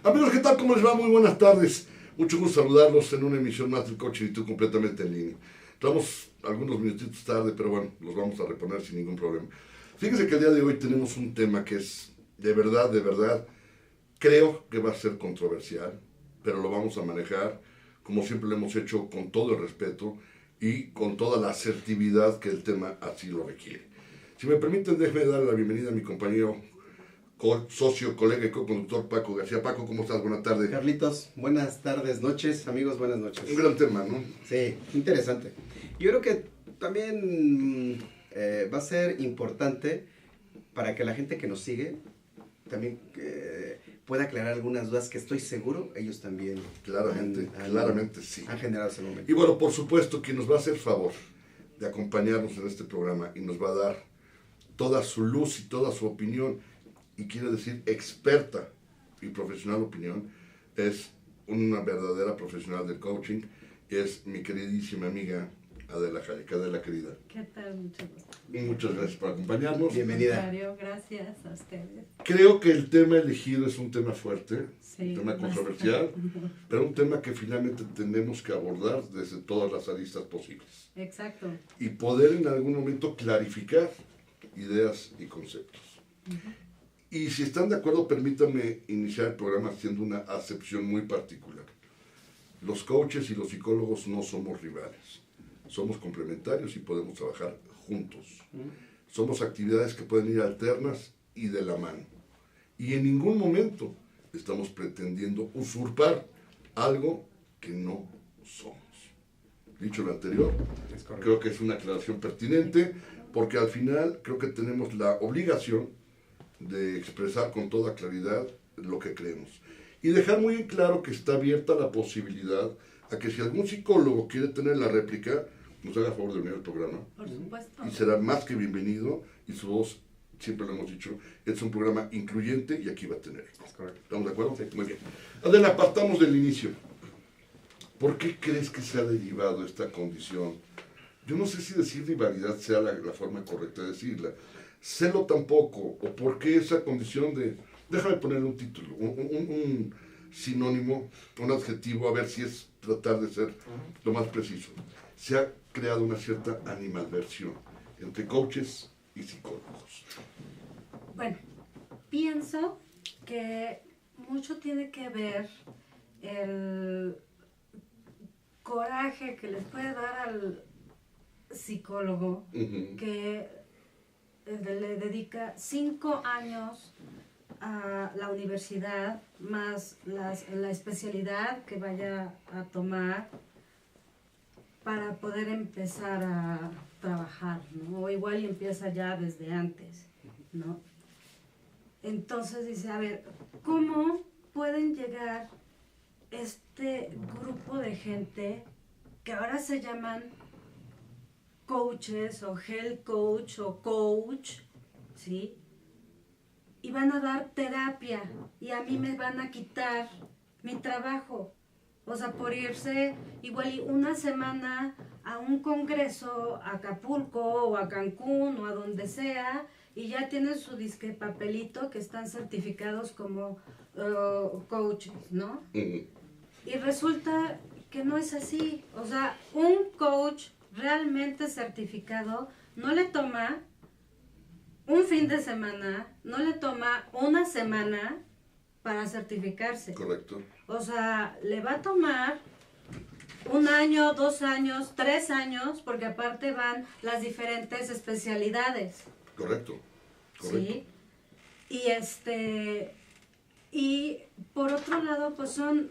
Amigos, ¿qué tal? ¿Cómo les va? Muy buenas tardes. Mucho gusto saludarlos en una emisión más del Coaching y tú completamente en línea. Estamos algunos minutitos tarde, pero bueno, los vamos a reponer sin ningún problema. Fíjense que el día de hoy tenemos un tema que es de verdad, creo que va a ser controversial, pero lo vamos a manejar como siempre lo hemos hecho, con todo el respeto y con toda la asertividad que el tema así lo requiere. Si me permiten, déjenme dar la bienvenida a mi compañero, socio, colega y co-conductor Paco García. Paco, ¿cómo estás? Buenas tardes. Carlitos, buenas tardes, noches, amigos, buenas noches. Un gran tema, ¿no? Sí, interesante. Yo creo que también va a ser importante para que la gente que nos sigue también pueda aclarar algunas dudas que estoy seguro ellos también Claramente sí. Han generado ese momento. Y bueno, por supuesto, quien nos va a hacer favor de acompañarnos en este programa y nos va a dar toda su luz y toda su opinión, y quiere decir experta y profesional opinión, es una verdadera profesional del coaching, es mi queridísima amiga Adela Hayek. Adela, querida. ¿Qué tal? Mucho gusto. Muchas gracias por acompañarnos. Bienvenida. Gracias a ustedes. Creo que el tema elegido es un tema fuerte, Sí, un tema controversial, pero un tema que finalmente tenemos que abordar desde todas las aristas posibles. Exacto. Y poder en algún momento clarificar ideas y conceptos. Y si están de acuerdo, permítanme iniciar el programa haciendo una acepción muy particular. Los coaches y los psicólogos no somos rivales. Somos complementarios y podemos trabajar juntos. Somos actividades que pueden ir alternas y de la mano. Y en ningún momento estamos pretendiendo usurpar algo que no somos. Dicho lo anterior, creo que es una aclaración pertinente, porque al final creo que tenemos la obligación de expresar con toda claridad lo que creemos. Y dejar muy en claro que está abierta la posibilidad a que si algún psicólogo quiere tener la réplica, nos haga favor de venir al programa. Por supuesto. Y será más que bienvenido, y su voz, siempre lo hemos dicho, es un programa incluyente y aquí va a tener eco. ¿Estamos de acuerdo? Sí. Muy bien. Adela, partamos del inicio. ¿Por qué crees que se ha derivado esta condición? Yo no sé si decir rivalidad sea la forma correcta de decirla. Celo tampoco, o por qué esa condición de... Déjame ponerle un título, un sinónimo, un adjetivo, a ver si es tratar de ser lo más preciso. Se ha creado una cierta animadversión entre coaches y psicólogos. Bueno, pienso que mucho tiene que ver el coraje que les puede dar al psicólogo que le dedica 5 años a la universidad, más la especialidad que vaya a tomar para poder empezar a trabajar, ¿no? O igual y empieza ya desde antes, ¿no? Entonces dice, a ver, ¿cómo pueden llegar este grupo de gente que ahora se llaman coaches o health coach o coach, ¿sí? Y van a dar terapia y a mí me van a quitar mi trabajo. O sea, por irse igual y una semana a un congreso a Acapulco o a Cancún o a donde sea y ya tienen su disque papelito que están certificados como coaches, ¿no? Y resulta que no es así. O sea, un coach realmente certificado no le toma un fin de semana, no le toma una semana para certificarse. Correcto. O sea, le va a tomar 1 año, 2 años, 3 años, porque aparte van las diferentes especialidades. Correcto. ¿Sí? Y por otro lado, pues son,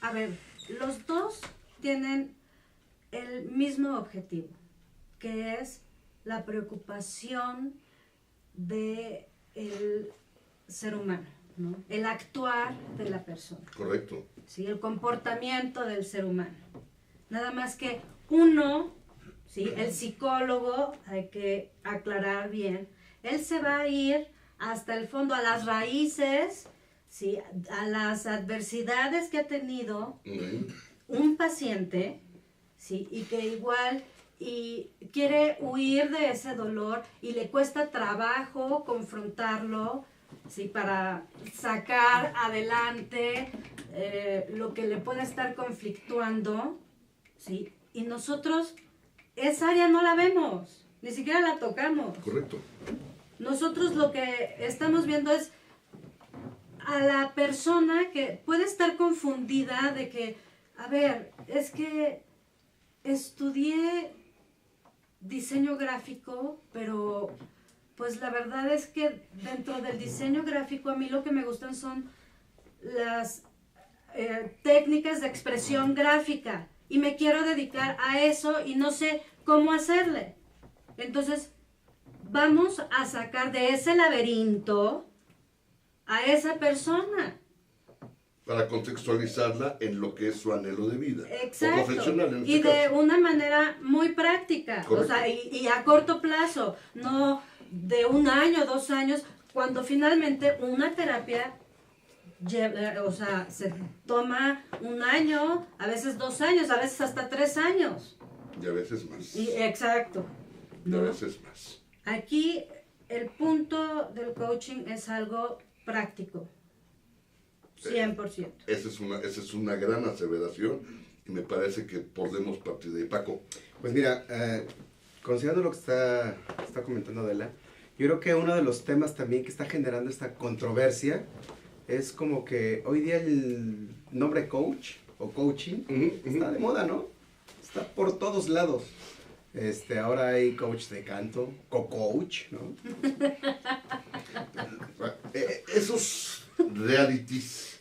a ver, los dos tienen el mismo objetivo, que es la preocupación del ser humano, ¿no? El actuar de la persona. Correcto. ¿Sí? El comportamiento del ser humano. Nada más que uno, ¿sí? El psicólogo, hay que aclarar bien, él se va a ir hasta el fondo, a las raíces, ¿sí? A las adversidades que ha tenido un paciente, ¿sí? Y que igual y quiere huir de ese dolor y le cuesta trabajo confrontarlo, ¿sí? Para sacar adelante lo que le pueda estar conflictuando, ¿sí? Y nosotros esa área no la vemos, ni siquiera la tocamos. Correcto. Nosotros lo que estamos viendo es a la persona que puede estar confundida de que, a ver, es que estudié diseño gráfico, pero pues la verdad es que dentro del diseño gráfico a mí lo que me gustan son las técnicas de expresión gráfica y me quiero dedicar a eso y no sé cómo hacerle. Entonces, vamos a sacar de ese laberinto a esa persona. Para contextualizarla en lo que es su anhelo de vida. Exacto. O profesional en este y de caso. una manera muy práctica. Correcto. O sea, y a corto plazo, no de 1 año, 2 años, cuando finalmente una terapia o sea, se toma 1 año, a veces 2 años, a veces hasta 3 años. Y a veces más. Exacto. Y a ¿no? veces más. Aquí el punto del coaching es algo práctico. 100%. Esa es una gran aseveración y me parece que podemos partir de ahí. Paco. Pues mira, considerando lo que está comentando Adela, yo creo que uno de los temas también que está generando esta controversia es como que hoy día el nombre coach o coaching está de moda, ¿no? Está por todos lados. Ahora hay coach de canto, co-coach, ¿no? Esos realities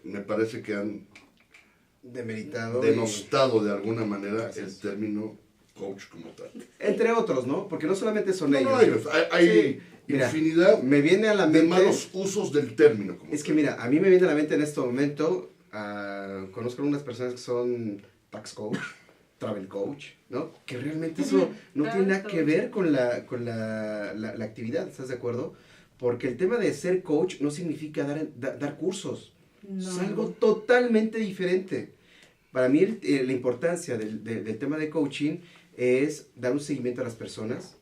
me parece que han Demeritado. denostado de alguna manera Así el es. término coach como tal. Entre otros, ¿no? Porque no solamente son ellos. No, hay Sí, mira, infinidad me viene a la de mente. malos usos del término. Como Es que tal. mira, a mí me viene a la mente en este momento, conozco algunas personas que son tax coach, travel coach, ¿no? Que realmente eso no tiene nada que ver con la actividad, ¿estás de acuerdo? Porque el tema de ser coach no significa dar cursos, No. es algo totalmente diferente. Para mí la importancia del tema de coaching es dar un seguimiento a las personas,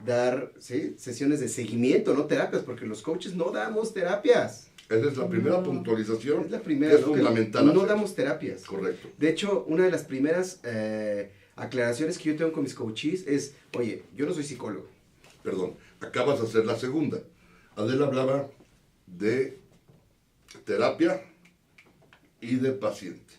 dar sesiones de seguimiento, no terapias, porque los coaches no damos terapias. Esa es la primera No. Es puntualización. la primera, que es ¿no? fundamental. No hacer. damos terapias. Correcto. De hecho, una de las primeras aclaraciones que yo tengo con mis coaches es, oye, yo no soy psicólogo. Perdón, acabas de hacer la segunda. Adela hablaba de terapia y de paciente.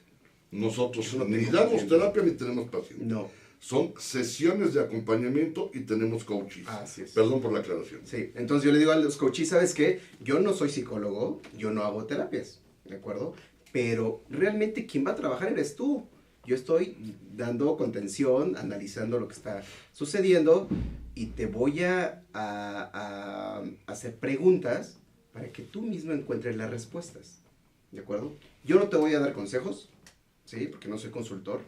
Nosotros Yo no ni tengo damos paciente. terapia ni tenemos paciente. No. Son sesiones de acompañamiento y tenemos coaches. Así es. Perdón por la aclaración. Sí, entonces yo le digo a los coaches, ¿sabes qué? Yo no soy psicólogo, yo no hago terapias, ¿de acuerdo? Pero realmente quien va a trabajar eres tú. Yo estoy dando contención, analizando lo que está sucediendo y te voy a hacer preguntas para que tú mismo encuentres las respuestas, ¿de acuerdo? Yo no te voy a dar consejos, ¿sí? Porque no soy consultor.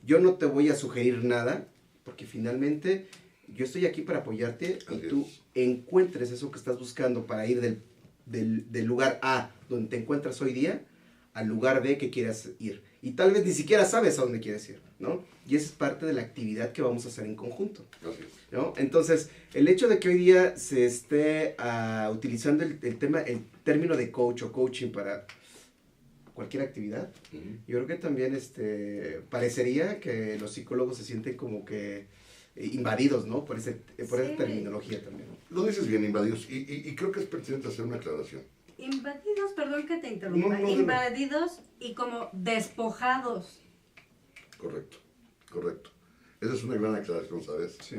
Yo no te voy a sugerir nada, porque finalmente yo estoy aquí para apoyarte y Así tú es. encuentres eso que estás buscando para ir del lugar A, donde te encuentras hoy día, al lugar B que quieras ir. Y tal vez ni siquiera sabes a dónde quieres ir, ¿no? Y esa es parte de la actividad que vamos a hacer en conjunto, Así es. ¿no? Entonces, el hecho de que hoy día se esté utilizando el término de coach o coaching para cualquier actividad, Ujú. yo creo que también parecería que los psicólogos se sienten como que invadidos, ¿no? Por esa Sí. terminología también. Lo dices bien, invadidos. Y creo que es pertinente hacer una aclaración. Invadidos, perdón que te interrumpa, No, invadidos y como despojados. Correcto, correcto. Esa es una gran aclaración, ¿sabes? Sí.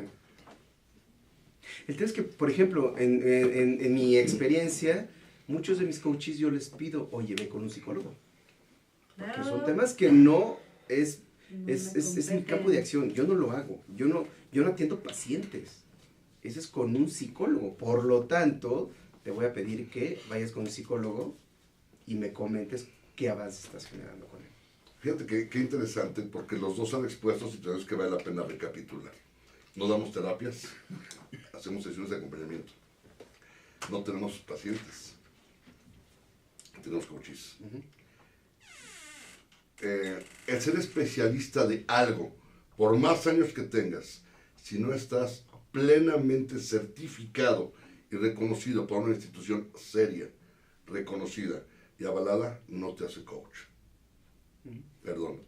El tema es que, por ejemplo, en mi experiencia, muchos de mis coaches yo les pido, oye, ve con un psicólogo. Porque Claro. son temas que no es No me mi competen. campo de acción. Yo no lo hago. Yo no atiendo pacientes. Ese es con un psicólogo. Por lo tanto, te voy a pedir que vayas con un psicólogo y me comentes qué avances estás generando con él. Fíjate qué interesante, porque los dos han expuesto situaciones que vale la pena recapitular. No damos terapias, hacemos sesiones de acompañamiento. No tenemos pacientes, tenemos coaches. Ujú. El ser especialista de algo, por más años que tengas, si no estás plenamente certificado y reconocido por una institución seria, reconocida y avalada, no te hace coach. Perdón.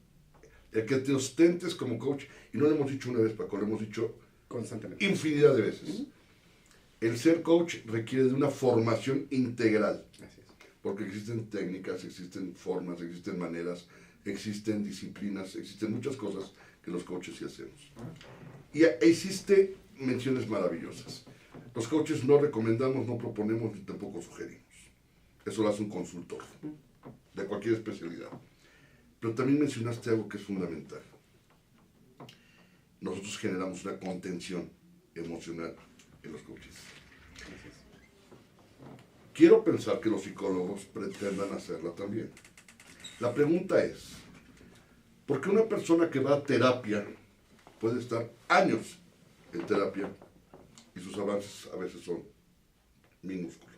El que te ostentes como coach, y no lo hemos dicho una vez, Paco, lo hemos dicho Constantemente. infinidad de veces. El ser coach requiere de una formación integral, Así es. porque existen técnicas, existen formas, existen maneras, existen disciplinas, existen muchas cosas que los coaches sí hacemos. Y existe menciones maravillosas. Los coaches no recomendamos, no proponemos ni tampoco sugerimos. Eso lo hace un consultor de cualquier especialidad. Pero también mencionaste algo que es fundamental. Nosotros generamos una contención emocional en los coaches. Quiero pensar que los psicólogos pretendan hacerla también. La pregunta es, ¿por qué una persona que va a terapia puede estar años en terapia y sus avances a veces son minúsculos?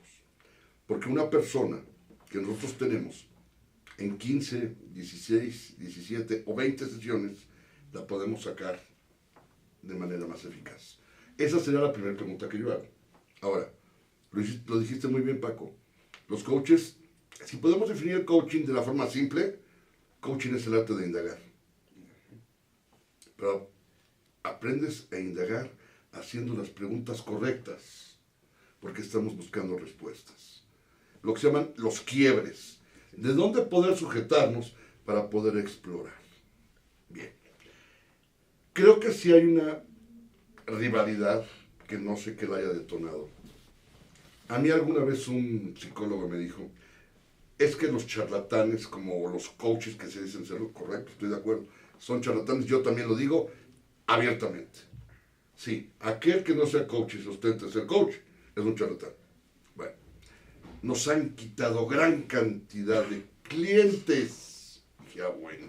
Porque una persona que nosotros tenemos en 15, 16, 17 o 20 sesiones, la podemos sacar de manera más eficaz. Esa sería la primera pregunta que yo hago. Ahora, lo dijiste muy bien, Paco. Los coaches, si podemos definir el coaching de la forma simple, coaching es el arte de indagar. Pero aprendes a indagar haciendo las preguntas correctas, porque estamos buscando respuestas. Lo que se llaman los quiebres. ¿De dónde poder sujetarnos para poder explorar? Bien. Creo que sí hay una rivalidad que no sé qué la haya detonado. A mí alguna vez un psicólogo me dijo, es que los charlatanes, como los coaches que se dicen ser lo correcto, estoy de acuerdo, son charlatanes, yo también lo digo abiertamente. Sí, aquel que no sea coach y se ostente ser coach es un charlatán. Bueno, nos han quitado gran cantidad de clientes. Ya bueno.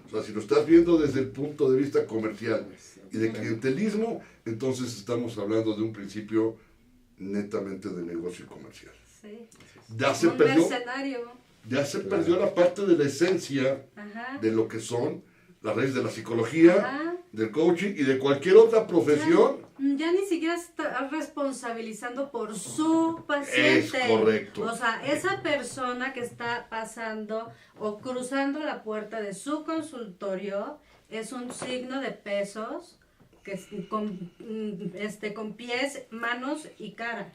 O sea, si lo estás viendo desde el punto de vista comercial y de clientelismo, entonces estamos hablando de un principio netamente de negocio comercial. Sí. Ya se Un perdió, mercenario. ya se perdió la parte de la esencia Ajá. de lo que son las raíces de la psicología, Ajá. del coaching y de cualquier otra profesión. Ya ni siquiera está responsabilizando por su paciente. Es correcto. O sea, esa persona que está pasando o cruzando la puerta de su consultorio es un signo de pesos que con pies, manos y cara.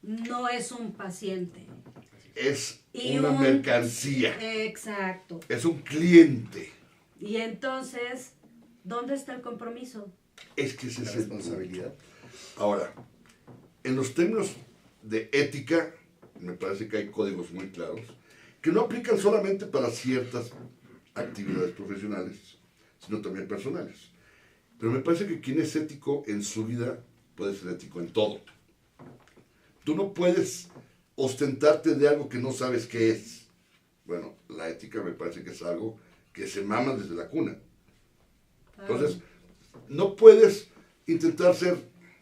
No es un paciente. Es Y una mercancía. Exacto. Es un cliente. Y entonces, ¿dónde está el compromiso? Es que ese La es el responsabilidad. punto. Ahora, en los términos de ética, me parece que hay códigos muy claros, que no aplican solamente para ciertas actividades profesionales, sino también personales. Pero me parece que quien es ético en su vida puede ser ético en todo. Tú no puedes ostentarte de algo que no sabes qué es. Bueno, la ética me parece que es algo que se mama desde la cuna. Entonces, no puedes intentar ser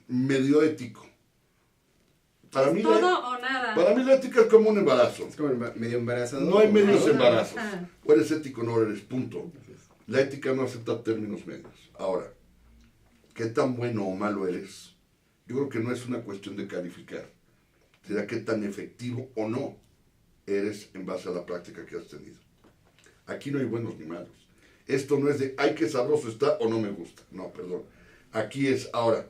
medio ético. Para mí, ¿Todo o nada? para mí la ética es como un embarazo. Es como medio embarazado. No hay medios Ajá. embarazos. Ajá. O eres ético o no eres, punto. La ética no acepta términos medios. Ahora, ¿qué tan bueno o malo eres? Yo creo que no es una cuestión de calificar. Será qué tan efectivo o no eres en base a la práctica que has tenido. Aquí no hay buenos ni malos. Esto no es de, ay, qué sabroso está o no me gusta. No, perdón. Aquí es, ahora,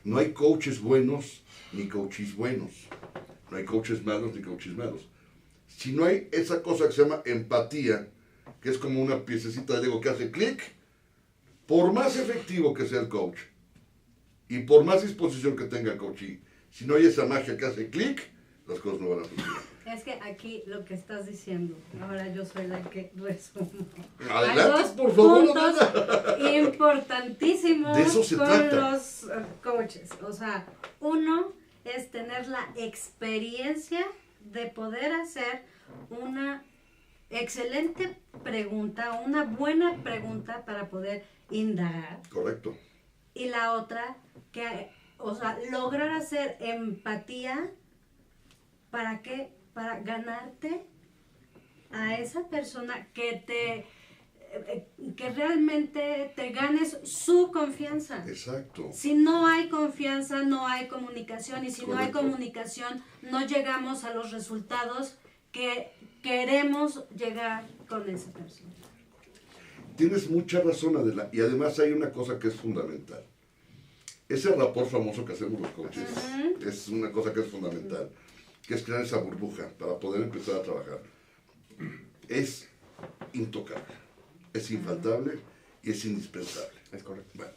no hay coaches buenos ni coaches buenos. No hay coaches malos ni coaches malos. Si no hay esa cosa que se llama empatía, que es como una piececita de Lego que hace clic, por más efectivo que sea el coach y por más disposición que tenga el coach, si no hay esa magia que hace clic, las cosas no van a funcionar. Es que aquí lo que estás diciendo, ahora yo soy la que resumo. Adelante, Hay dos por favor, puntos importantísimos De eso se con trata. los coaches. O sea, uno es tener la experiencia de poder hacer una excelente pregunta, una buena pregunta para poder indagar. Correcto. Y la otra, o sea, lograr hacer empatía. ¿Para qué? Para ganarte a esa persona que te que realmente te ganes su confianza. Exacto. Si no hay confianza, no hay comunicación, y si no hay Correcto. comunicación, no llegamos a los resultados que queremos llegar con esa persona. Tienes mucha razón, Adela, y además hay una cosa que es fundamental. Ese rapport famoso que hacemos los coaches es una cosa que es fundamental, que es crear esa burbuja para poder empezar a trabajar. Es intocable, es infaltable y es indispensable. Es correcto. Bueno,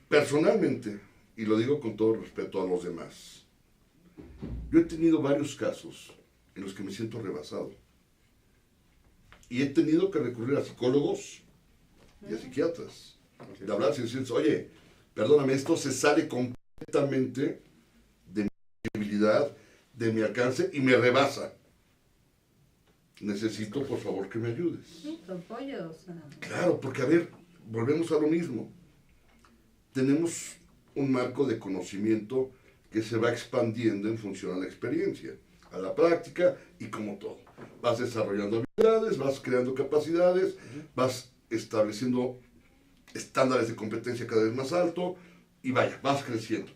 personalmente, y lo digo con todo respeto a los demás, yo he tenido varios casos en los que me siento rebasado. Y he tenido que recurrir a psicólogos y a psiquiatras. De hablar y decirles, oye, perdóname, esto se sale completamente de mi posibilidad, de mi alcance y me rebasa. Necesito, por favor, que me ayudes. Sí, tu apoyo, o sea. Claro, porque a ver, volvemos a lo mismo. Tenemos un marco de conocimiento que se va expandiendo en función a la experiencia, a la práctica y como todo. Vas desarrollando habilidades, vas creando capacidades, vas estableciendo estándares de competencia cada vez más alto y vaya, vas creciendo.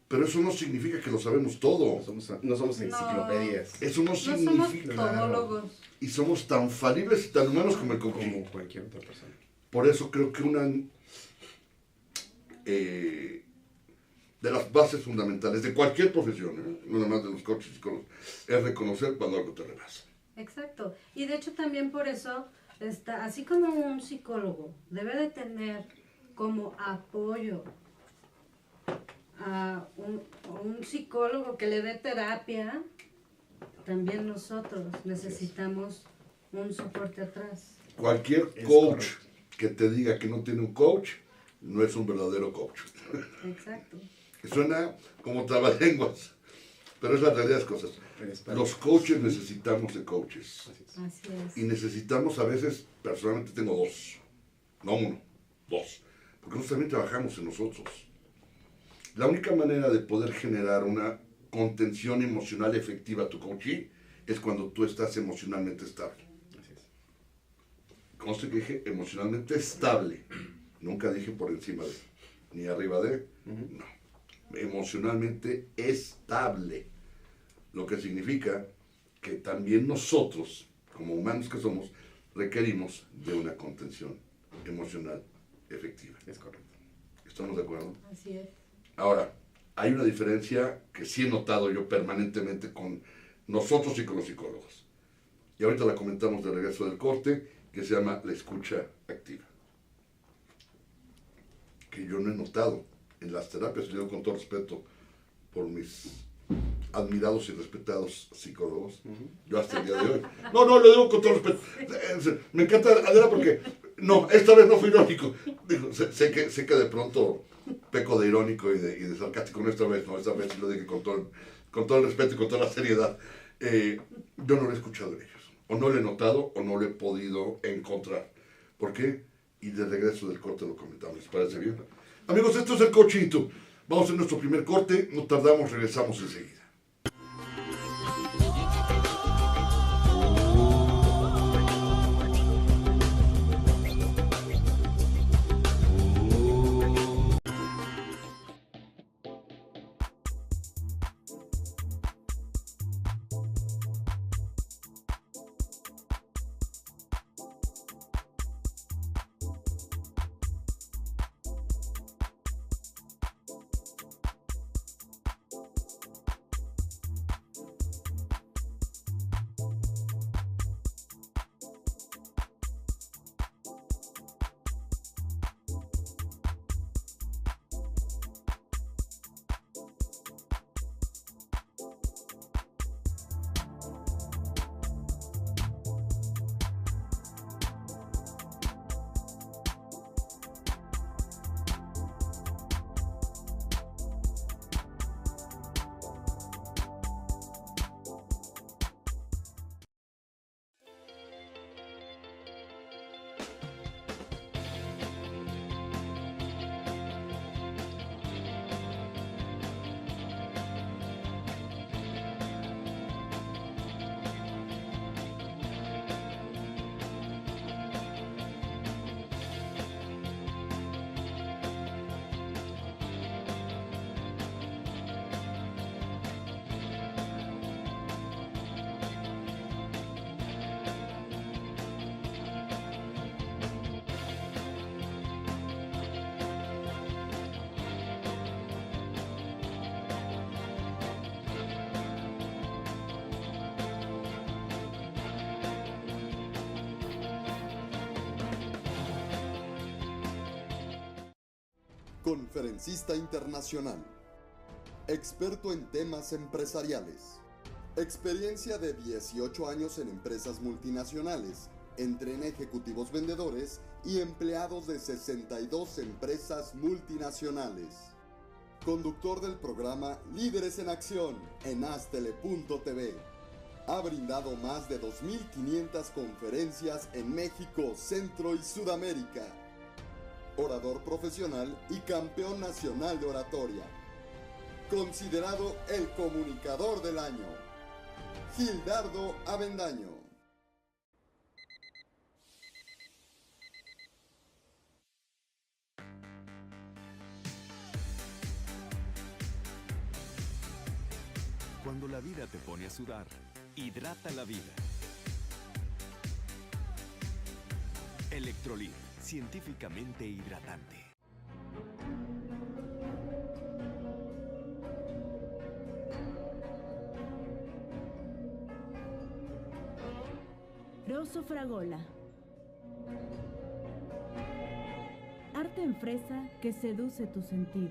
Pero eso no significa que lo sabemos todo. No somos enciclopedias. Eso no No somos significa. todólogos. Y somos tan falibles y tan humanos como el Como coaching. cualquier otra persona. Por eso creo que una de las bases fundamentales de cualquier profesión, no nada más de los coaches y psicólogos, es reconocer cuando algo te rebasa. Exacto. Y de hecho también por eso, así como un psicólogo debe de tener como apoyo a un psicólogo que le dé terapia, también nosotros necesitamos un soporte atrás. Cualquier Es coach correcto. que te diga que no tiene un coach, no es un verdadero coach. Exacto. Suena como trabalenguas, pero es la realidad de las cosas. Los coaches necesitamos de coaches. Así es. Así es. Y necesitamos a veces, personalmente tengo dos, no uno, dos. Porque nosotros también trabajamos en nosotros. La única manera de poder generar una contención emocional efectiva a tu coachee es cuando tú estás emocionalmente estable. Así es. Conste que dije emocionalmente estable. Nunca dije por encima de, ni arriba de, no. Emocionalmente estable. Lo que significa que también nosotros, como humanos que somos, requerimos de una contención emocional efectiva. Es correcto. ¿Estamos de acuerdo? Así es. Ahora, hay una diferencia que sí he notado yo permanentemente con nosotros y con los psicólogos. Y ahorita la comentamos de regreso del corte, que se llama la escucha activa. Que yo no he notado en las terapias, y digo con todo respeto por mis admirados y respetados psicólogos, yo hasta el día de hoy. No, lo digo con todo respeto. Me encanta Adela porque, no, esta vez no fui irónico. Digo, sé que de pronto peco de irónico y de sarcástico, no esta vez sí lo dije con todo el respeto y con toda la seriedad. Yo no lo he escuchado en ellos, o no lo he notado, o no lo he podido encontrar. ¿Por qué? Y de regreso del corte lo comentamos, ¿les parece bien? Amigos, esto es el Coachito. Vamos a nuestro primer corte, no tardamos, regresamos enseguida. conferencista internacional, experto en temas empresariales, experiencia de 18 años en empresas multinacionales, entrena ejecutivos vendedores y empleados de 62 empresas multinacionales. Conductor del programa Líderes en Acción en Astele.tv. Ha brindado más de 2.500 conferencias en México, Centro y Sudamérica. Orador profesional y campeón nacional de oratoria. Considerado el comunicador del año. Gildardo Avendaño. Cuando la vida te pone a sudar, hidrata la vida. Electrolit, científicamente hidratante. Rosso Fragola. Arte en fresa que seduce tus sentidos.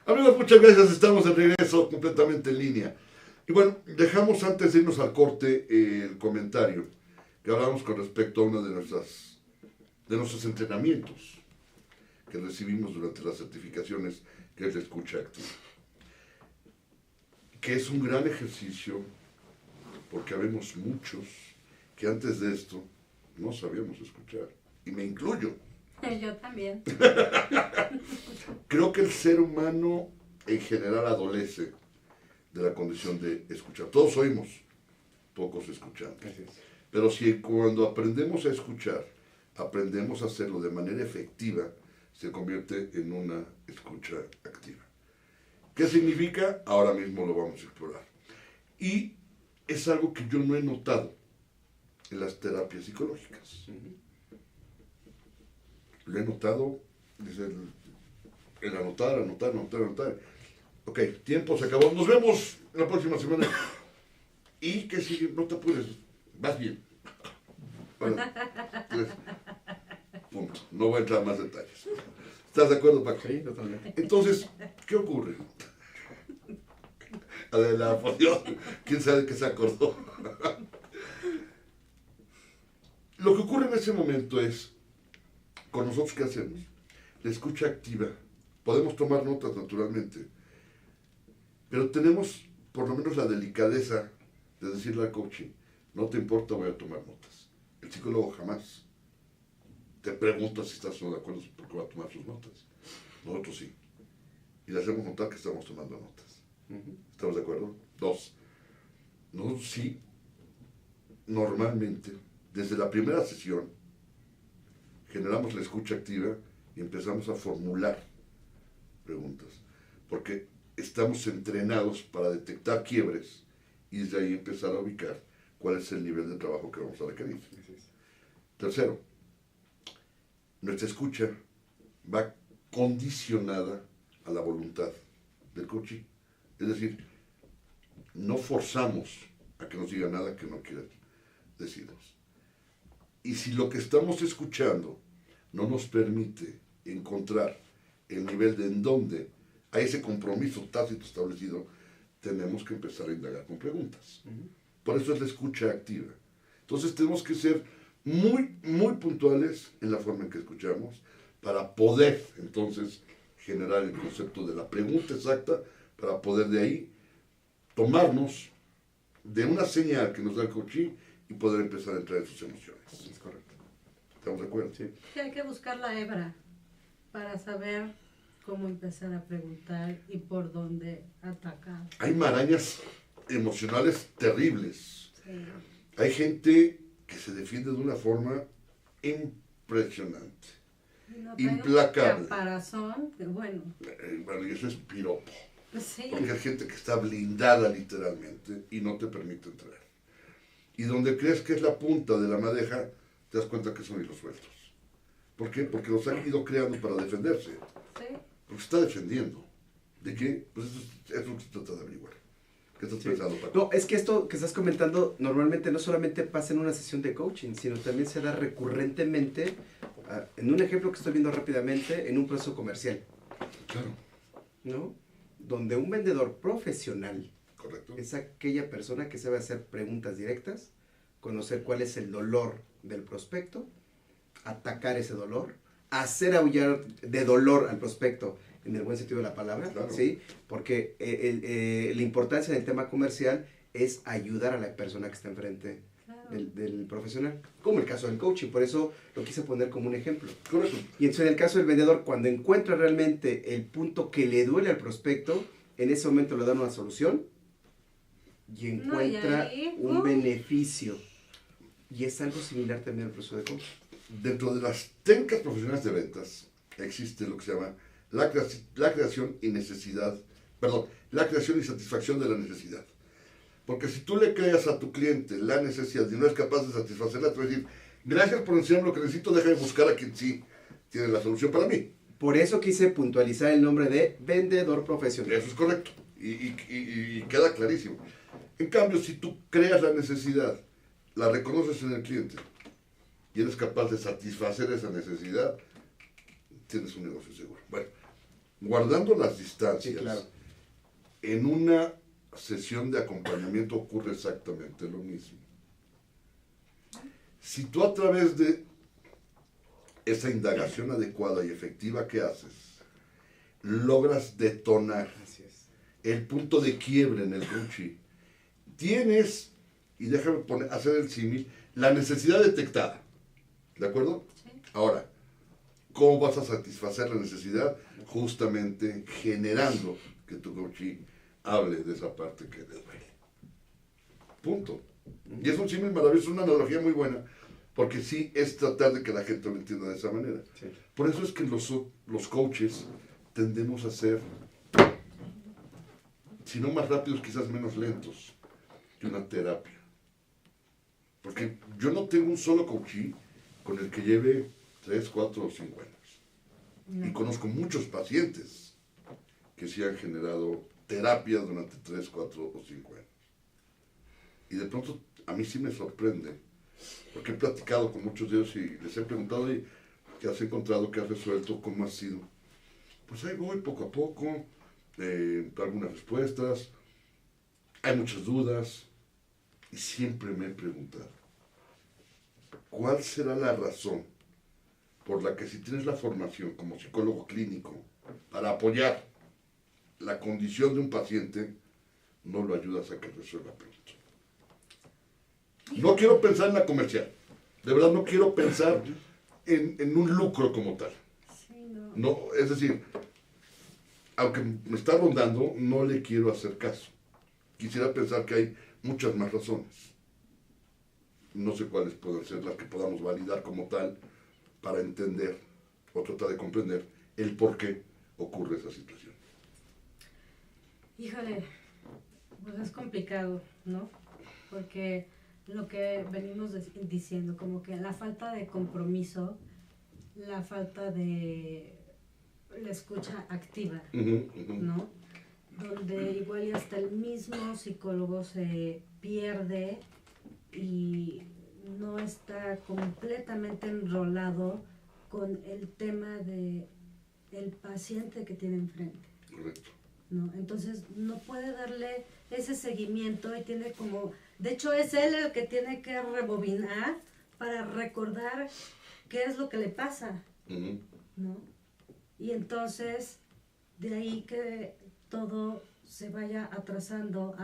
Amigos, muchas gracias, estamos de regreso completamente en línea. Y bueno, dejamos antes de irnos al corte el comentario que hablamos con respecto a uno de nuestros entrenamientos que recibimos durante las certificaciones, que es la escucha activa. Que es un gran ejercicio, porque habemos muchos que antes de esto no sabíamos escuchar, y me incluyo. Yo también. Creo que el ser humano en general adolece de la condición de escuchar. Todos oímos, pocos escuchamos. Pero si cuando aprendemos a escuchar, aprendemos a hacerlo de manera efectiva, se convierte en una escucha activa. ¿Qué significa? Ahora mismo lo vamos a explorar. Y es algo que yo no he notado en las terapias psicológicas. Lo he notado desde el anotar. Ok, tiempo se acabó. Nos vemos la próxima semana. ¿Y qué sigue? No te apures. Vas bien. Bueno, pues, punto. No voy a entrar en más detalles. ¿Estás de acuerdo, Paco? Sí, totalmente. Entonces, ¿qué ocurre? Adela, por Dios, ¿quién sabe qué se acordó? Lo que ocurre en ese momento es, con nosotros, ¿qué hacemos? La escucha activa. Podemos tomar notas, naturalmente, pero tenemos por lo menos la delicadeza de decirle al coaching, no te importa, voy a tomar notas. El psicólogo jamás te pregunta si estás de acuerdo porque va a tomar sus notas. Nosotros sí. Y le hacemos notar que estamos tomando notas. ¿Estamos de acuerdo? 2. Nosotros sí, normalmente, desde la primera sesión, generamos la escucha activa y empezamos a formular preguntas. Porque estamos entrenados para detectar quiebres y desde ahí empezar a ubicar cuál es el nivel de trabajo que vamos a requerir. 3, nuestra escucha va condicionada a la voluntad del coaching. Es decir, no forzamos a que nos diga nada que no quiera decirnos. Y si lo que estamos escuchando no nos permite encontrar el nivel de en donde hay ese compromiso tácito establecido, tenemos que empezar a indagar con preguntas. Por eso es la escucha activa. Entonces tenemos que ser muy puntuales en la forma en que escuchamos, para poder entonces generar el concepto de la pregunta exacta, para poder de ahí tomarnos de una señal que nos da el coaching y poder empezar a entrar en sus emociones. Es correcto. ¿Estamos de acuerdo? Sí. Que hay que buscar la hebra para saber cómo empezar a preguntar y por dónde atacar. Hay marañas emocionales terribles. Sí. Hay gente que se defiende de una forma impresionante. Y no trae Implacable. un caparazón, que bueno, Bueno, y eso es piropo. sí. Porque hay gente que está blindada literalmente y no te permite entrar. Y donde crees que es la punta de la madeja, te das cuenta que son hilos sueltos. ¿Por qué? Porque los han ido creando para defenderse. Sí. Porque se está defendiendo. ¿De qué? Pues eso es lo que se trata de averiguar. ¿Qué estás Sí. pensando, Paco? No, es que esto que estás comentando normalmente no solamente pasa en una sesión de coaching, sino también se da recurrentemente, en un ejemplo que estoy viendo rápidamente, en un proceso comercial, Claro, ¿no? Donde un vendedor profesional correcto. es aquella persona que sabe hacer preguntas directas, conocer cuál es el dolor del prospecto, atacar ese dolor, hacer aullar de dolor al prospecto en el buen sentido de la palabra, Claro. ¿sí? Porque la importancia del tema comercial es ayudar a la persona que está enfrente Claro. del profesional, como el caso del coaching, por eso lo quise poner como un ejemplo. Correcto. Y entonces en el caso del vendedor, cuando encuentra realmente el punto que le duele al prospecto, en ese momento le dan una solución y encuentra ahí, un beneficio. Y es algo similar también al proceso de coaching. Dentro de las técnicas profesionales de ventas existe lo que se llama la creación y necesidad, perdón, la creación y satisfacción de la necesidad. Porque si tú le creas a tu cliente la necesidad y no es capaz de satisfacerla, te va a decir, gracias por enseñarme lo que necesito, déjame buscar a quien sí tiene la solución para mí. Por eso quise puntualizar el nombre de vendedor profesional. Eso es correcto y queda clarísimo. En cambio, si tú creas la necesidad, la reconoces en el cliente y eres capaz de satisfacer esa necesidad, tienes un negocio seguro. Bueno, guardando las distancias, Sí, claro. en una sesión de acompañamiento ocurre exactamente lo mismo. Si tú a través de esa indagación adecuada y efectiva que haces, logras detonar Así es. el punto de quiebre en el coaching, tienes, y déjame hacer el símil, la necesidad detectada. ¿De acuerdo? Sí. Ahora, ¿cómo vas a satisfacer la necesidad? Justamente generando que tu coaching hable de esa parte que le duele. Punto. Y es un símil maravilloso, una analogía muy buena, porque sí es tratar de que la gente lo entienda de esa manera. Sí. Por eso es que los coaches tendemos a ser, si no más rápidos, quizás menos lentos que una terapia. Porque yo no tengo un solo coachee con el que lleve 3, 4 o 5 años. Y conozco muchos pacientes que sí han generado terapia durante 3, 4 o 5 años. Y de pronto a mí sí me sorprende, porque he platicado con muchos de ellos y les he preguntado, ¿y qué has encontrado, qué has resuelto, cómo ha sido? Pues ahí voy poco a poco, algunas respuestas, hay muchas dudas, y siempre me he preguntado, ¿cuál será la razón por la que si tienes la formación como psicólogo clínico para apoyar la condición de un paciente, no lo ayudas a que resuelva pronto? No quiero pensar en la comercial, de verdad no quiero pensar en un lucro como tal. Sí, no. No, es decir, aunque me está rondando, no le quiero hacer caso. Quisiera pensar que hay muchas más razones. No sé cuáles pueden ser las que podamos validar como tal para entender o tratar de comprender el por qué ocurre esa situación. Híjole, pues es complicado, ¿no? Porque lo que venimos diciendo, como que la falta de compromiso, la falta de la escucha activa, ¿no? Donde igual y hasta el mismo psicólogo se pierde y no está completamente enrolado con el tema de el paciente que tiene enfrente, Correcto. ¿no? Entonces no puede darle ese seguimiento y tiene como, de hecho es él el que tiene que rebobinar para recordar qué es lo que le pasa, Ujú. ¿no? Y entonces, de ahí que todo se vaya atrasando.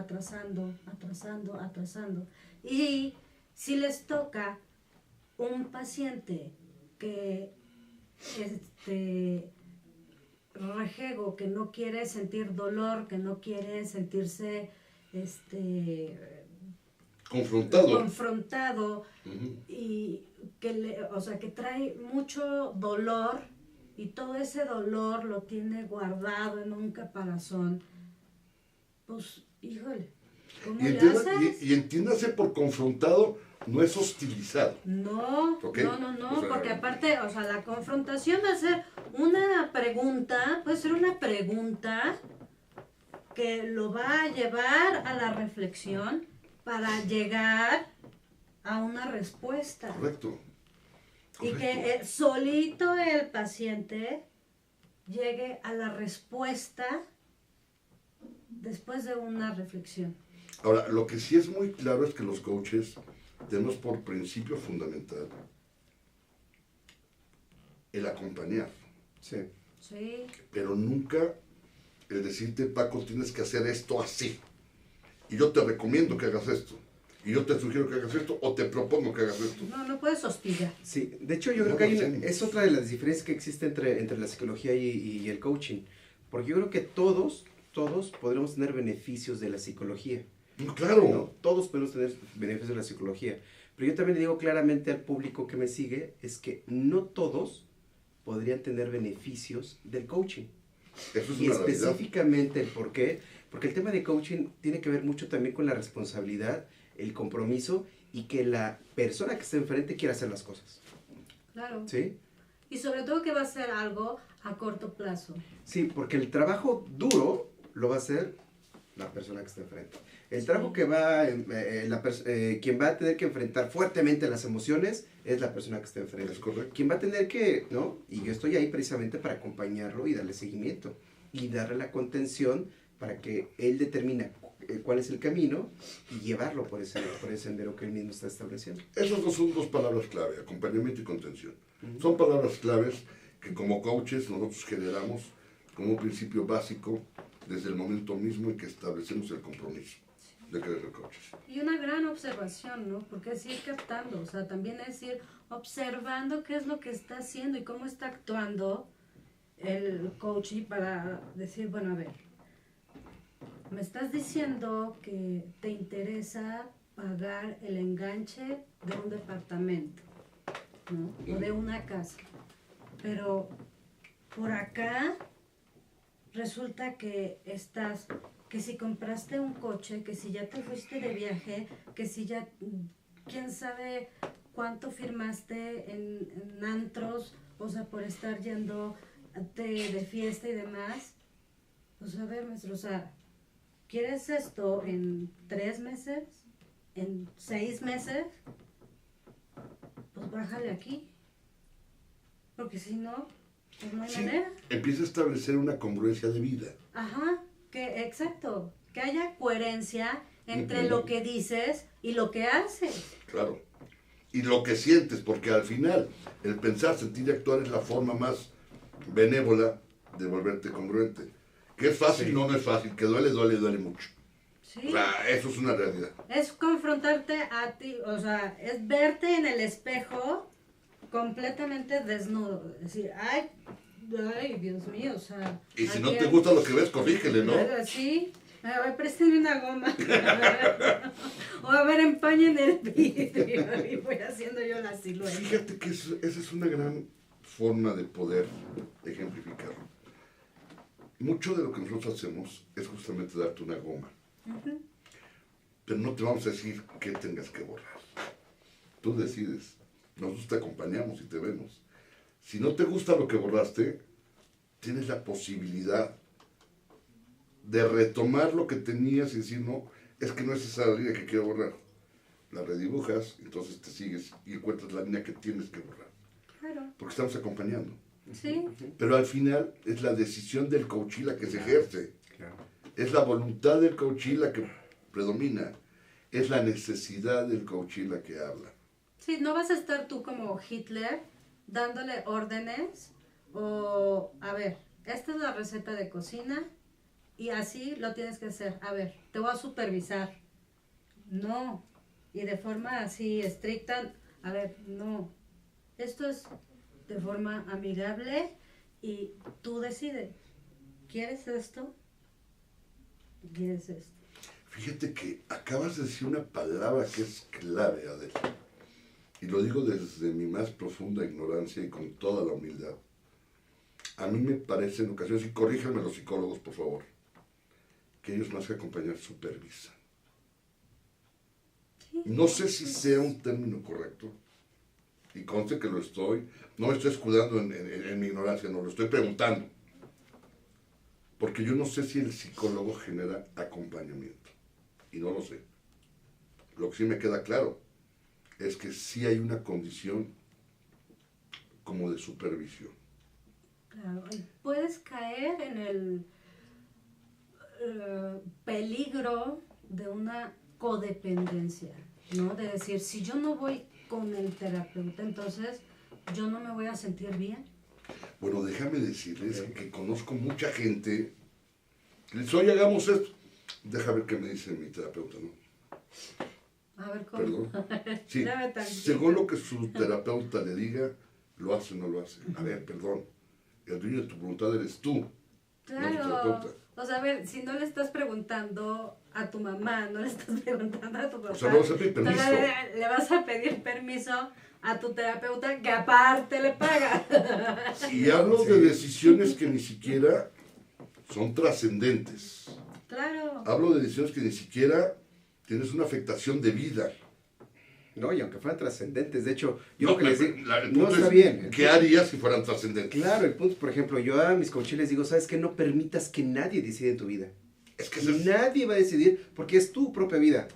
Y si les toca un paciente que rejego, que no quiere sentir dolor, que no quiere sentirse confrontado Ujú. y que trae mucho dolor y todo ese dolor lo tiene guardado en un caparazón, pues, híjole, ¿cómo Y, le haces? y entiéndase por confrontado, no es hostilizado. No, ¿Ok? no, O sea, porque aparte, la confrontación va a ser una pregunta, puede ser una pregunta que lo va a llevar a la reflexión para llegar a una respuesta. Correcto. Y que solito el paciente llegue a la respuesta después de una reflexión. Ahora, lo que sí es muy claro es que los coaches tenemos por principio fundamental el acompañar, Sí. Sí, pero nunca el decirte, Paco, tienes que hacer esto así. Y yo te recomiendo que hagas esto. Y yo te sugiero que hagas esto o te propongo que hagas esto. no puedes hostigar. Sí, de hecho yo No, creo que sí. es otra de las diferencias que existe entre la psicología y el coaching. Porque yo creo que todos podremos tener beneficios de la psicología. Claro. ¿no? Todos podemos tener beneficios de la psicología. Pero yo también le digo claramente al público que me sigue, es que no todos podrían tener beneficios del coaching. Eso es Y una realidad. específicamente el por qué, porque el tema de coaching tiene que ver mucho también con la responsabilidad, el compromiso y que la persona que está enfrente quiera hacer las cosas. Claro. ¿Sí? Y sobre todo que va a ser algo a corto plazo. Sí, porque el trabajo duro lo va a hacer la persona que está enfrente. El trabajo que va, quien va a tener que enfrentar fuertemente las emociones es la persona que está enfrente. Es correcto. Quien va a tener que, ¿no? Y yo estoy ahí precisamente para acompañarlo y darle seguimiento y darle la contención para que él determine cuál es el camino y llevarlo por ese sendero que él mismo está estableciendo. Esas son dos palabras clave, acompañamiento y contención. Son palabras claves que como coaches nosotros generamos como un principio básico desde el momento mismo en que establecemos el compromiso de querer ser coaches. Y una gran observación, ¿no? Porque es ir captando, o sea, también es ir observando qué es lo que está haciendo y cómo está actuando el coach y para decir, bueno, a ver, me estás diciendo que te interesa pagar el enganche de un departamento, ¿no? O de una casa, pero por acá resulta que si compraste un coche, que si ya te fuiste de viaje, que si ya, quién sabe cuánto firmaste en antros, o sea, por estar yendo de fiesta y demás. Pues a ver, maestro, o sea, ¿quieres esto en 3 meses? ¿En 6 meses? Pues bájale aquí. Porque si no, pues no hay Sí, manera. empieza a establecer una congruencia de vida. Ajá, exacto, que haya coherencia entre Ujú. lo que dices y lo que haces. Claro. Y lo que sientes, porque al final el pensar, sentir y actuar es la forma más benévola de volverte congruente. Que es fácil, Sí. no es fácil, que duele mucho. Sí. O sea, eso es una realidad. Es confrontarte a ti, o sea, es verte en el espejo completamente desnudo. Es decir, ay, Dios mío, o sea. Y si no aquí te hay- gusta lo que ves, corrígele, ¿no? Sí, a ver, préstenme una goma. O a ver, empañen el vidrio y voy haciendo yo la silueta. Fíjate que esa es una gran forma de poder ejemplificarlo. Mucho de lo que nosotros hacemos es justamente darte una goma. Pero no te vamos a decir qué tengas que borrar. Tú decides. Nosotros te acompañamos y te vemos. Si no te gusta lo que borraste, tienes la posibilidad de retomar lo que tenías y decir, no, es que no es esa la línea que quiero borrar. La redibujas, entonces te sigues y encuentras la línea que tienes que borrar. Claro, Porque estamos acompañando. sí. Pero al final es la decisión del coachí la que se ejerce. Claro. Es la voluntad del coachí la que predomina. Es la necesidad del coachí la que habla. Sí, no vas a estar tú como Hitler dándole órdenes o, a ver, esta es la receta de cocina y así lo tienes que hacer. A ver, te voy a supervisar. No. Y de forma así estricta, a ver, no. Esto es de forma amigable y tú decides. ¿Quieres esto? ¿Quieres esto? Fíjate que acabas de decir una palabra que es clave, Adela. Y lo digo desde mi más profunda ignorancia y con toda la humildad. A mí me parece en ocasiones, y corríjanme los psicólogos, por favor, que ellos más que acompañar supervisan. No sé si sea un término correcto, y conste que lo estoy, no me estoy escudando en mi ignorancia, no, lo estoy preguntando. Porque yo no sé si el psicólogo genera acompañamiento, y no lo sé. Lo que sí me queda claro es que sí hay una condición como de supervisión. Claro, y puedes caer en el peligro de una codependencia, ¿no? De decir, si yo no voy con el terapeuta, entonces yo no me voy a sentir bien. Bueno, déjame decirles que conozco mucha gente que les dice, oye, hagamos esto. Deja ver qué me dice mi terapeuta, ¿no? A ver cómo. Perdón. Sí, Dame tantito. según lo que su terapeuta le diga, lo hace o no lo hace. A ver, perdón, el dueño de tu voluntad eres tú, no tu Claro. terapeuta. O sea, a ver, si no le estás preguntando a tu mamá, no le estás preguntando a tu papá. O sea, no vas a pedir permiso. entonces le vas a pedir permiso a tu terapeuta que aparte le paga. Y hablo de decisiones que ni siquiera son trascendentes. Claro. Hablo de decisiones que ni siquiera tienes una afectación de vida. No, y aunque fueran trascendentes, de hecho, yo No, lo que les digo, el no punto está es, bien. ¿qué harías si fueran trascendentes? Claro, el punto, por ejemplo, yo a mis coaches les digo, ¿sabes qué? No permitas que nadie decida en tu vida. Es que ese Nadie va a decidir porque es tu propia vida.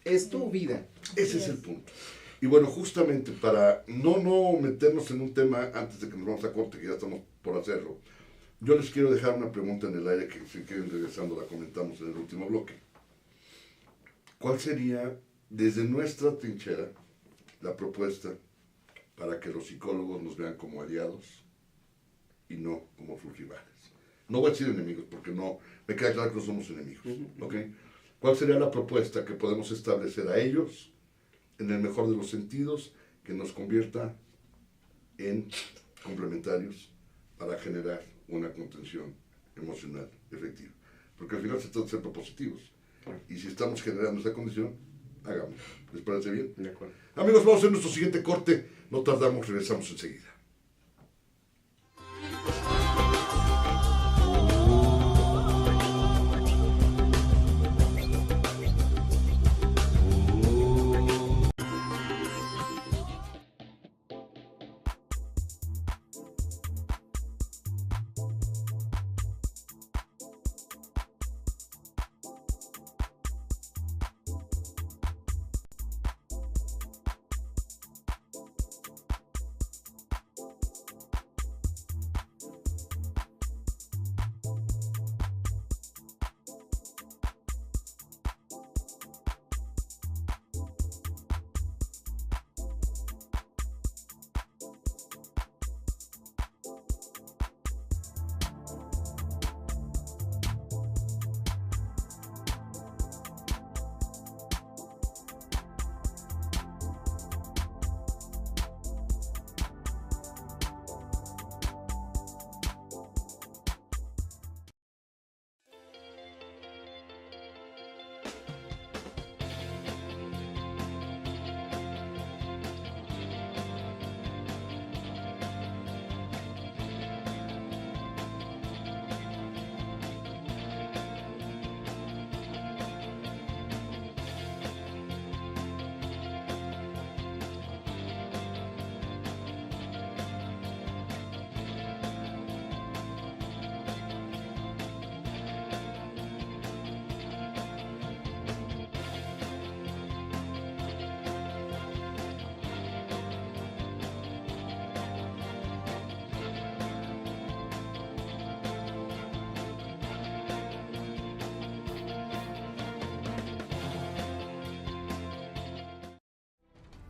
Es tu vida. es el punto. Y bueno, justamente para no meternos en un tema antes de que nos vamos a corte, que ya estamos por hacerlo, yo les quiero dejar una pregunta en el aire que si quieren regresando la comentamos en el último bloque. ¿Cuál sería, desde nuestra trinchera, la propuesta para que los psicólogos nos vean como aliados y no como sus rivales? No voy a decir enemigos, porque no, me queda claro que no somos enemigos, ¿ok? ¿Cuál sería la propuesta que podemos establecer a ellos, en el mejor de los sentidos, que nos convierta en complementarios para generar una contención emocional efectiva? Porque al final se trata de ser propositivos. Y si estamos generando esa condición, hagámoslo. ¿Les parece bien? De acuerdo. Amigos, vamos a hacer nuestro siguiente corte. No tardamos, regresamos enseguida.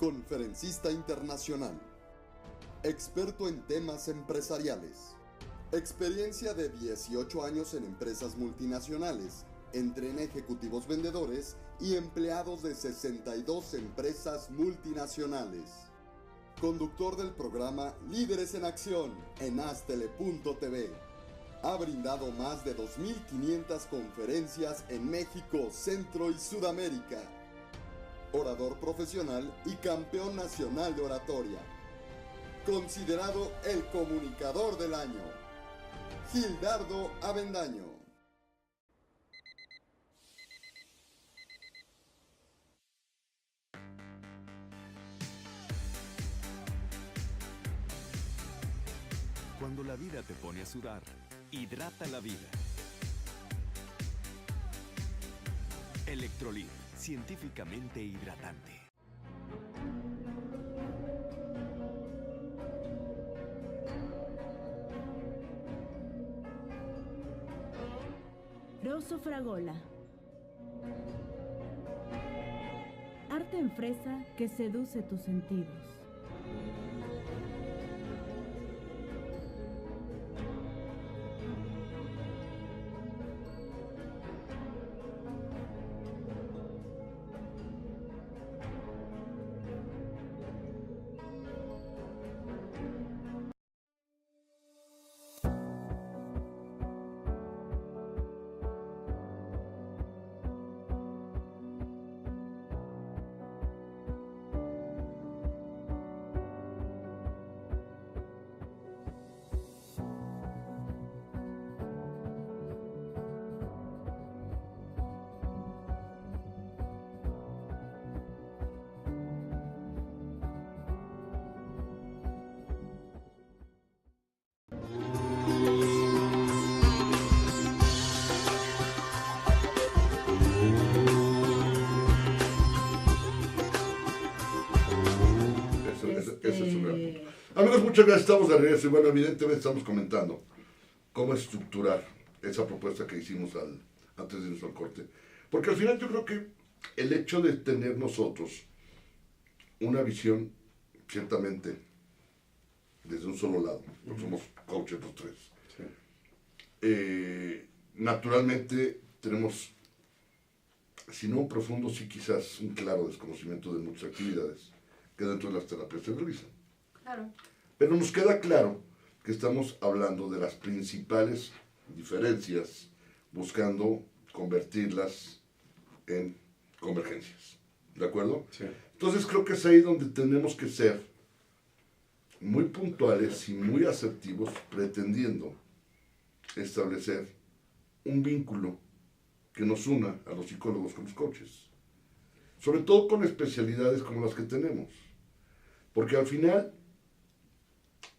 Conferencista internacional. Experto en temas empresariales. Experiencia de 18 años en empresas multinacionales, entre ejecutivos vendedores y empleados de 62 empresas multinacionales. Conductor del programa Líderes en Acción en Astele.tv. Ha brindado más de 2.500 conferencias en México, Centro y Sudamérica. Orador profesional y campeón nacional de oratoria. Considerado el comunicador del año. Gildardo Avendaño. Cuando la vida te pone a sudar, hidrata la vida. Electrolit, científicamente hidratante. Rosso Fragola. Arte en fresa que seduce tus sentidos. Ese es su gran punto. Amigos, muchas gracias, estamos de regreso y bueno, evidentemente estamos comentando cómo estructurar esa propuesta que hicimos antes de irnos al corte. Porque al final yo creo que el hecho de tener nosotros una visión, ciertamente, desde un solo lado, porque somos coaches los tres, Sí. Naturalmente tenemos, si no un profundo, sí quizás un claro desconocimiento de muchas actividades que dentro de las terapias se realizan. Claro. Pero nos queda claro que estamos hablando de las principales diferencias, buscando convertirlas en convergencias. ¿De acuerdo? Sí. Entonces creo que es ahí donde tenemos que ser muy puntuales y muy asertivos, pretendiendo establecer un vínculo que nos una a los psicólogos con los coaches. Sobre todo con especialidades como las que tenemos. Porque al final,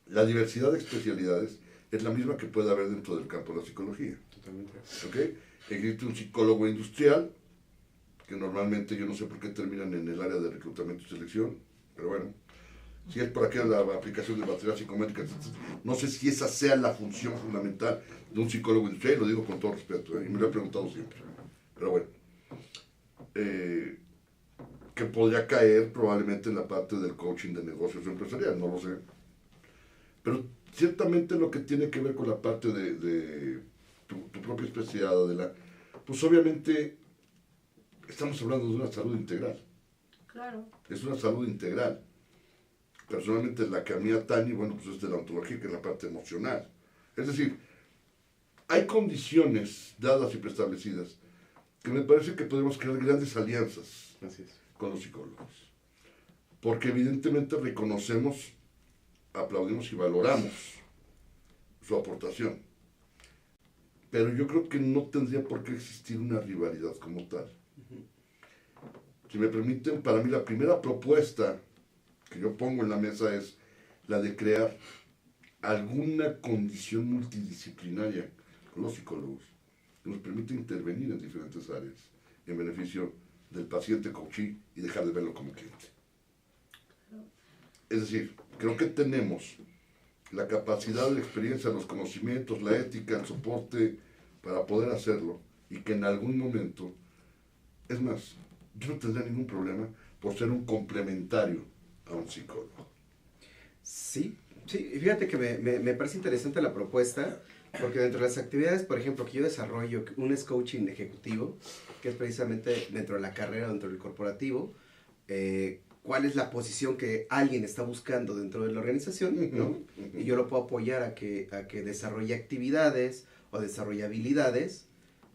la diversidad de especialidades es la misma que puede haber dentro del campo de la psicología. Totalmente. ¿Ok? Existe un psicólogo industrial, que normalmente yo no sé por qué terminan en el área de reclutamiento y selección, pero bueno, si es por aquí la aplicación de baterías psicométricas, no sé si esa sea la función fundamental de un psicólogo industrial, y lo digo con todo respeto, y me lo he preguntado siempre, pero bueno, que podría caer probablemente en la parte del coaching de negocios empresariales, no lo sé, pero ciertamente lo que tiene que ver con la parte de tu propia especialidad, Adela, pues obviamente estamos hablando de una salud integral. Claro. Es una salud integral. Personalmente la que a mí atañe, bueno, pues es de la ontología, que es la parte emocional. Es decir, hay condiciones dadas y preestablecidas que me parece que podemos crear grandes alianzas Así es. con los psicólogos. Porque evidentemente reconocemos, aplaudimos y valoramos su aportación. Pero yo creo que no tendría por qué existir una rivalidad como tal. Si me permiten, para mí la primera propuesta que yo pongo en la mesa es la de crear alguna condición multidisciplinaria con los psicólogos que nos permite intervenir en diferentes áreas en beneficio del paciente coachí y dejar de verlo como cliente. Es decir, creo que tenemos la capacidad, la experiencia, los conocimientos, la ética, el soporte para poder hacerlo y que en algún momento, es más, yo no tendría ningún problema por ser un complementario a un psicólogo. Sí, y fíjate que me parece interesante la propuesta, porque dentro de las actividades, por ejemplo, que yo desarrollo, un es coaching ejecutivo, que es precisamente dentro de la carrera, dentro del corporativo, cuál es la posición que alguien está buscando dentro de la organización, ¿no? Y yo lo puedo apoyar a que desarrolle actividades o desarrolle habilidades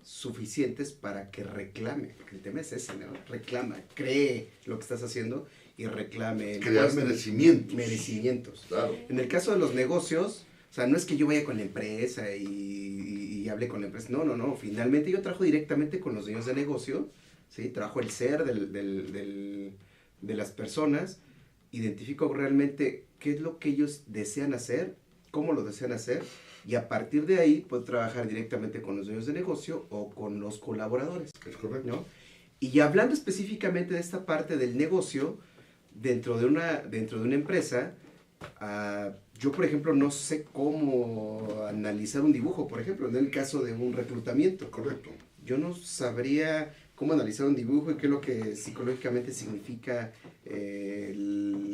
suficientes para que reclame, porque el tema es ese, ¿no? Reclama, cree lo que estás haciendo y reclame. Crear merecimientos. Merecimientos. Claro. En el caso de los negocios, o sea, no es que yo vaya con la empresa y hable con la empresa, no, finalmente yo trabajo directamente con los dueños de negocio, ¿sí? Trabajo el ser de las personas, identifico realmente qué es lo que ellos desean hacer, cómo lo desean hacer, y a partir de ahí puedo trabajar directamente con los dueños de negocio o con los colaboradores. Es correcto. ¿No? Y hablando específicamente de esta parte del negocio, dentro de una empresa, yo, por ejemplo, no sé cómo analizar un dibujo, por ejemplo, en el caso de un reclutamiento. Correcto. Yo no sabría cómo analizar un dibujo y qué es lo que psicológicamente significa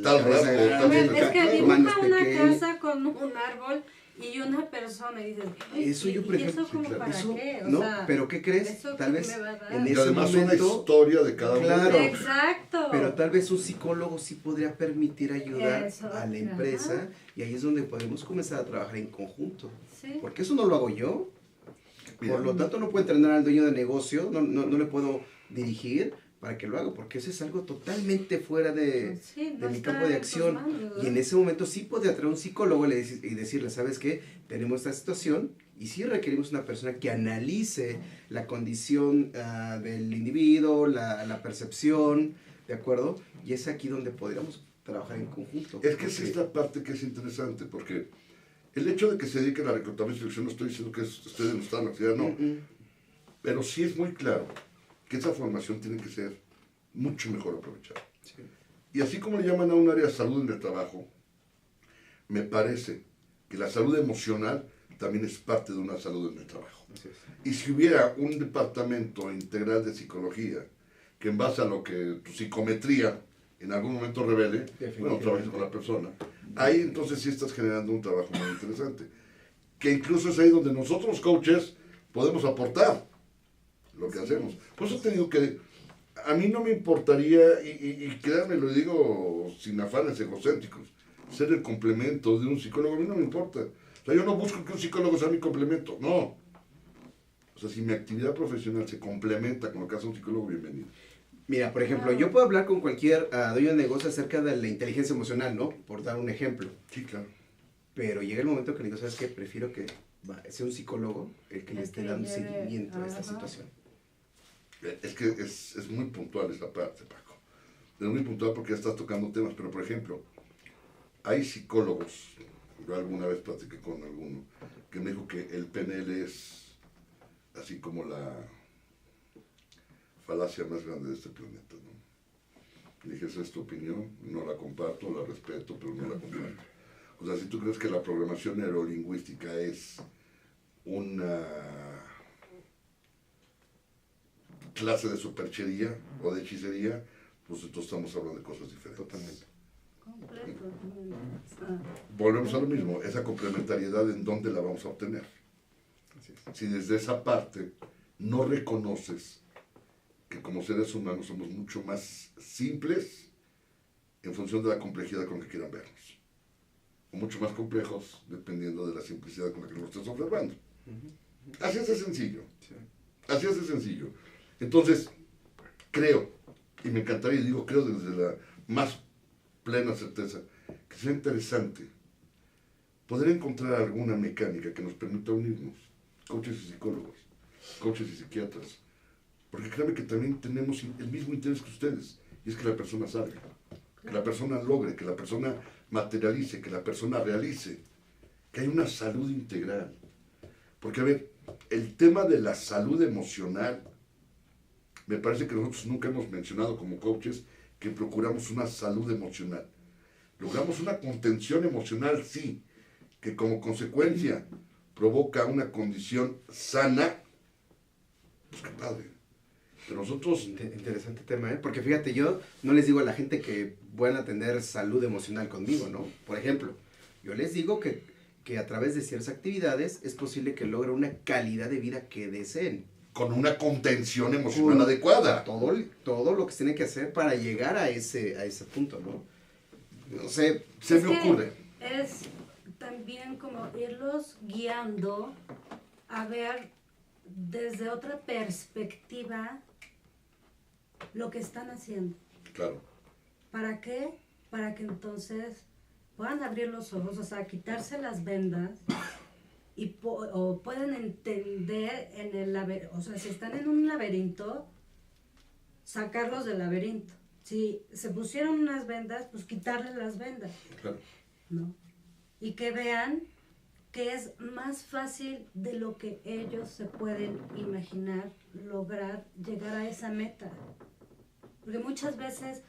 Tal rasgo, tal Es que dibuja manos una pequeñas. casa con un árbol y una persona y dices, "Ay, Eso yo, por ¿y ejemplo, eso como claro. para Eso, qué? O ¿no? sea, Pero ¿qué crees? ¿eso Tal qué vez me va a dar? en Y ese además una momento, historia de cada uno. Claro. Exacto. pero tal vez un psicólogo sí podría permitir ayudar Eso, a la ajá. empresa, y ahí es donde podemos comenzar a trabajar en conjunto. Sí. Porque eso no lo hago yo. Mira. Por lo tanto, no puedo entrenar al dueño de negocio, no le puedo dirigir para que lo haga, porque eso es algo totalmente fuera de Sí, no mi está campo de en tus acción. manos, ¿verdad? Y en ese momento sí podría traer un psicólogo y decirle, ¿sabes qué? Tenemos esta situación y sí requerimos una persona que analice la condición del individuo, la percepción, ¿de acuerdo? Y es aquí donde podríamos trabajar en conjunto. Es que es porque- esta parte que es interesante, porque el hecho de que se dediquen a reclutamiento y selección, no estoy diciendo que ustedes no están en la actividad, no, pero sí es muy claro que esa formación tiene que ser mucho mejor aprovechada. Sí. Y así como le llaman a un área de salud en el trabajo, me parece que la salud emocional también es parte de una salud en el trabajo. Así es. Y si hubiera un departamento integral de psicología que en base a lo que tu psicometría en algún momento revele, bueno, trabajes con la persona, ahí entonces sí estás generando un trabajo muy interesante. Que incluso es ahí donde nosotros los coaches podemos aportar lo que hacemos. Por eso te digo que a mí no me importaría, y créanme, lo digo sin afanes egocéntricos, ser el complemento de un psicólogo, a mí no me importa. O sea, yo no busco que un psicólogo sea mi complemento, no. O sea, si mi actividad profesional se complementa con lo que hace un psicólogo, bienvenido. Mira, por ejemplo, yo puedo hablar con cualquier dueño de negocio acerca de la inteligencia emocional, ¿no? Por dar un ejemplo. Sí, claro. Pero llega el momento que le digo, ¿sabes qué? Prefiero que sea un psicólogo el que le El esté que dando lleve, seguimiento a esta ajá. situación. Es que es muy puntual esa parte, Paco. Es muy puntual porque ya estás tocando temas, pero por ejemplo, hay psicólogos, yo alguna vez platiqué con alguno, que me dijo que el PNL es así como la falacia más grande de este planeta, ¿no? Le dije, esa es tu opinión, no la comparto, la respeto, pero no la comparto. O sea, si tú crees que la programación neurolingüística es una clase de superchería o de hechicería, pues entonces estamos hablando de cosas diferentes. Totalmente. Completo. Volvemos a lo mismo, esa complementariedad, ¿en dónde la vamos a obtener? Así es. Si desde esa parte no reconoces que como seres humanos somos mucho más simples en función de la complejidad con que quieran vernos, o mucho más complejos dependiendo de la simplicidad con la que nos estés observando. Así es de sencillo. Sí. Así es de sencillo. Entonces, creo, y me encantaría, y digo creo desde la más plena certeza, que sea interesante poder encontrar alguna mecánica que nos permita unirnos, coaches y psicólogos, coaches y psiquiatras, porque créanme que también tenemos el mismo interés que ustedes, y es que la persona salga, que la persona logre, que la persona materialice, que la persona realice, que hay una salud integral. Porque, a ver, el tema de la salud emocional, me parece que nosotros nunca hemos mencionado como coaches que procuramos una salud emocional. Logramos una contención emocional, sí, que como consecuencia provoca una condición sana, pues qué padre. Pero nosotros, Interesante tema, ¿eh? Porque fíjate, yo no les digo a la gente que van a tener salud emocional conmigo, ¿no? Por ejemplo, yo les digo que a través de ciertas actividades es posible que logre una calidad de vida que deseen. con una contención emocional Con adecuada. Todo lo que se tiene que hacer para llegar a ese punto, ¿no? No sé, Se Es me que ocurre. Es también como irlos guiando a ver desde otra perspectiva lo que están haciendo. Claro. ¿Para qué? Para que entonces puedan abrir los ojos, o sea, quitarse las vendas y o puedan entender en el laberinto, o sea, si están en un laberinto, sacarlos del laberinto. Si se pusieron unas vendas, pues quitarles las vendas, Claro. ¿no? Y que vean que es más fácil de lo que ellos se pueden imaginar lograr llegar a esa meta. Porque muchas veces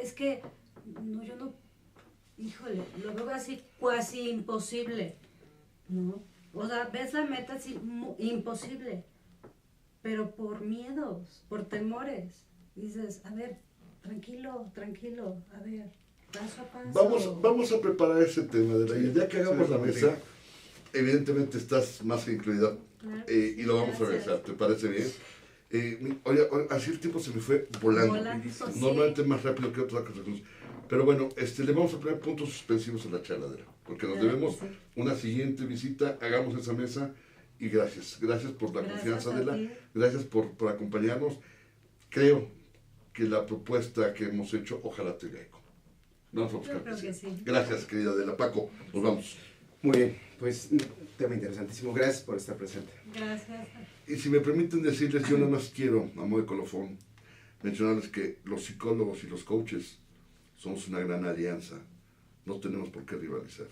es que no, yo no, híjole, lo veo así cuasi imposible, ¿no? O sea, ves la meta así imposible, pero por miedos, por temores, dices, a ver, tranquilo, a ver, paso a paso. Vamos a preparar ese tema de la idea que hagamos la mesa. Evidentemente estás más que incluida Claro, y lo vamos a gracias. realizar. ¿Te parece bien? Oye, así el tiempo se me fue volando. Sí. Normalmente más rápido que otras cosas. Pero bueno, le vamos a poner puntos suspensivos a la charladera, porque nos Claro que debemos sí. una siguiente visita, hagamos esa mesa y gracias. Gracias por la Gracias confianza, a Adela. ti. Gracias por acompañarnos. Creo que la propuesta que hemos hecho, ojalá tenga eco. Vamos a buscar Yo creo que sí. Gracias, querida Adela. Paco, nos vamos. muy bien, pues tema interesantísimo. Gracias por estar presente. Gracias. Y si me permiten decirles, yo nada más quiero, a modo de colofón, mencionarles que los psicólogos y los coaches somos una gran alianza. No tenemos por qué rivalizar.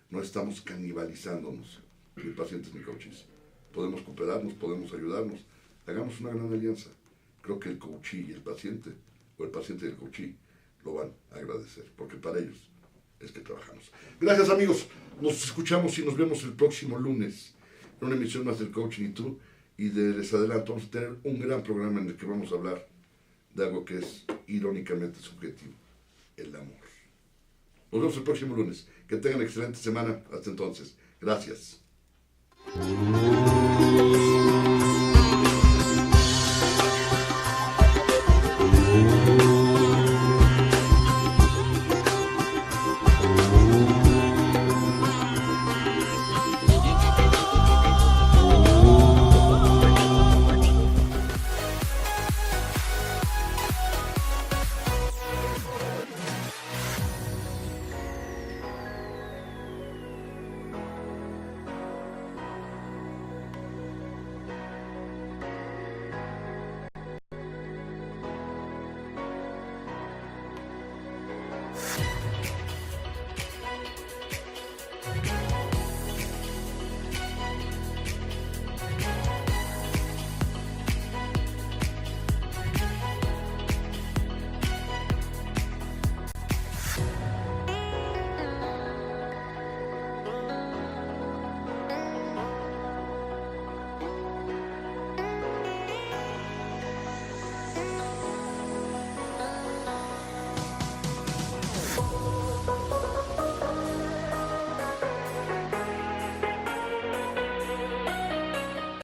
No estamos canibalizándonos, ni pacientes ni coaches. Podemos cooperarnos, podemos ayudarnos. Hagamos una gran alianza. Creo que el coachee y el paciente, o el paciente y el coachee, lo van a agradecer, porque para ellos es que trabajamos. Gracias, amigos. Nos escuchamos y nos vemos el próximo lunes en una emisión más del Coaching y Tú. Y les adelanto, vamos a tener un gran programa en el que vamos a hablar de algo que es irónicamente subjetivo, el amor. Nos vemos el próximo lunes. Que tengan excelente semana. Hasta entonces. Gracias.